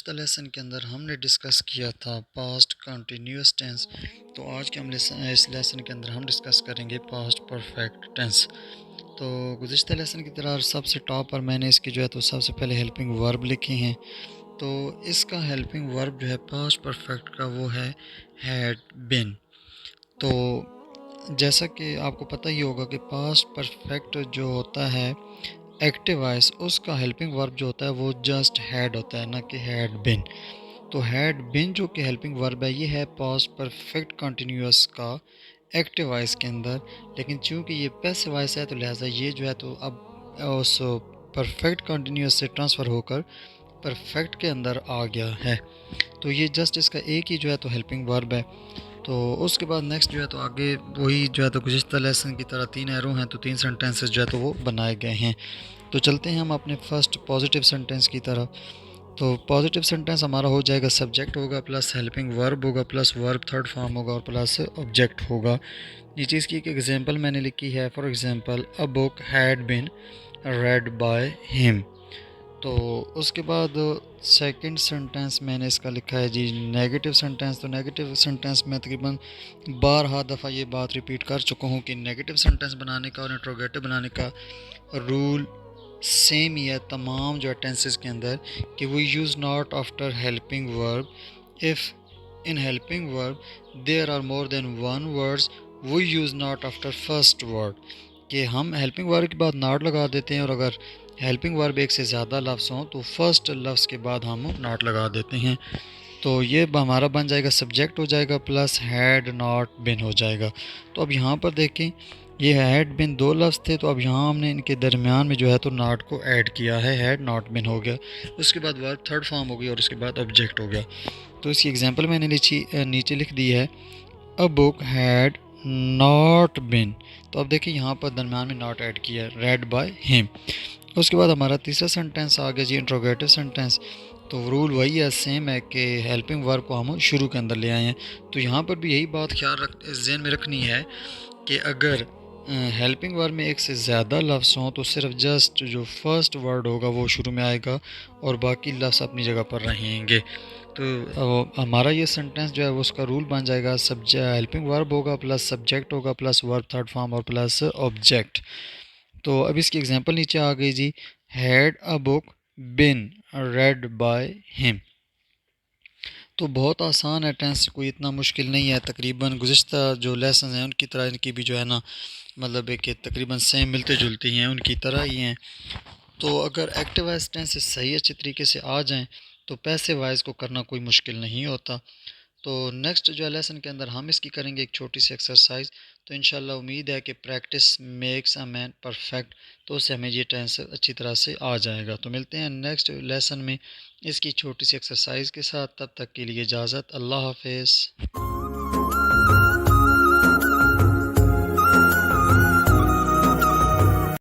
गुज़िश्ता lesson के अंदर हमने डिस्कस किया था पास्ट कंटिन्यूस टेंस। तो आज के हम इस लेसन के अंदर हम डिस्कस करेंगे पास्ट परफेक्ट टेंस। तो गुज़िश्ता लेसन की तरह सबसे टॉप पर मैंने इसकी जो है तो सबसे पहले हेल्पिंग वर्ब लिखे हैं। तो इसका हेल्पिंग वर्ब जो है पास्ट परफेक्ट का वो है हैड बिन। तो जैसा कि आपको पता ही होगा कि पास्ट परफेक्ट जो होता है एक्टिव वॉइस, उसका हेल्पिंग वर्ब जो होता है वो जस्ट हैड होता है, ना कि हैड बिन। तो हैड बिन जो कि हेल्पिंग वर्ब है ये है पास्ट परफेक्ट कंटिन्यूअस का एक्टिव वॉइस के अंदर। लेकिन चूंकि ये पैसिव वॉइस है तो लिहाजा ये जो है तो अब उस परफेक्ट कंटिन्यूअस से ट्रांसफ़र होकर परफेक्ट के अंदर आ गया है। तो ये जस्ट इसका एक ही जो है तो हेल्पिंग वर्ब है। तो उसके बाद नेक्स्ट जो है तो आगे वही जो है तो गुज़िश्ता लेसन की तरह 3 एरो हैं, तो 3 सेंटेंसेस जो है तो वो बनाए गए हैं। तो चलते हैं हम अपने फर्स्ट पॉजिटिव सेंटेंस की तरफ। तो पॉजिटिव सेंटेंस हमारा हो जाएगा सब्जेक्ट होगा प्लस हेल्पिंग वर्ब होगा प्लस वर्ब थर्ड फॉर्म होगा और प्लस ऑब्जेक्ट होगा। ये चीज़ की एक एग्जांपल मैंने लिखी है, for example a book had been read by him. तो उसके बाद सेकंड सेंटेंस मैंने इसका लिखा है जी नेगेटिव सेंटेंस। तो नेगेटिव सेंटेंस में तकरीबन 12 दफ़ा ये बात रिपीट कर चुका हूँ कि नेगेटिव सेंटेंस बनाने का और इंट्रोगेटिव बनाने का रूल सेम ही है तमाम जो टेंसेस के अंदर, कि we use not after helping verb if in helping verb there are more than one words we use not after first word. कि हम हेल्पिंग वर्ब के बाद नॉट लगा देते हैं और अगर हेल्पिंग वर्ब एक से ज़्यादा लफ्ज़ हों तो फर्स्ट लफ्ज़ के बाद हम नॉट लगा देते हैं। तो ये हमारा बन जाएगा सब्जेक्ट हो जाएगा प्लस हैड नॉट बिन हो जाएगा। तो अब यहाँ पर देखें ये हैड बिन दो लफ्ज़ थे, तो अब यहाँ हमने इनके दरमियान में जो है तो नॉट को ऐड किया है, हैड नॉट बिन हो गया। उसके बाद वर्ब थर्ड फॉर्म हो गई और उसके बाद ऑब्जेक्ट हो गया। तो इसकी एग्जांपल मैंने नीचे लिख दी है, अ बुक हैड नॉट बिन। तो अब देखिए यहाँ पर दरमियान में नॉट ऐड किया है, रेड बाय हिम। उसके बाद हमारा तीसरा सेंटेंस आ गया जी इंट्रोगेटिव सेंटेंस। तो रूल वही है, सेम है कि हेल्पिंग वर्ब को हम शुरू के अंदर ले आए हैं। तो यहाँ पर भी यही बात ख्याल रख जहन में रखनी है कि अगर हेल्पिंग वर्ब में एक से ज़्यादा लफ्ज़ हों तो सिर्फ जस्ट जो फर्स्ट वर्ड होगा वो शुरू में आएगा और बाकी लफ्ज़ अपनी जगह पर रहेंगे। तो हमारा ये सेंटेंस जो है वो उसका रूल बन जाएगा, हेल्पिंग वर्ब होगा प्लस सब्जेक्ट होगा प्लस वर्ब थर्ड फॉर्म और प्लस ऑब्जेक्ट। तो अब इसकी एग्जांपल नीचे आ गई जी, had a book been read by him. तो बहुत आसान है टेंस, कोई इतना मुश्किल नहीं है। तकरीबन गुज़िश्ता जो लेसन हैं उनकी तरह इनकी भी जो है ना, मतलब है कि तकरीबन सेम मिलते जुलती हैं, उनकी तरह ही हैं। तो अगर एक्टिव वॉइस टेंस सही अच्छे तरीके से आ जाएं तो पैसिव वॉइस को करना कोई मुश्किल नहीं होता। तो नेक्स्ट जो है लेसन के अंदर हम इसकी करेंगे एक छोटी सी एक्सरसाइज। तो इंशाल्लाह उम्मीद है कि practice makes a man perfect, तो उससे हमें ये टेंस अच्छी तरह से आ जाएगा। तो मिलते हैं नेक्स्ट लेसन में इसकी छोटी सी एक्सरसाइज के साथ, तब तक के लिए इजाज़त, अल्लाह हाफिज़।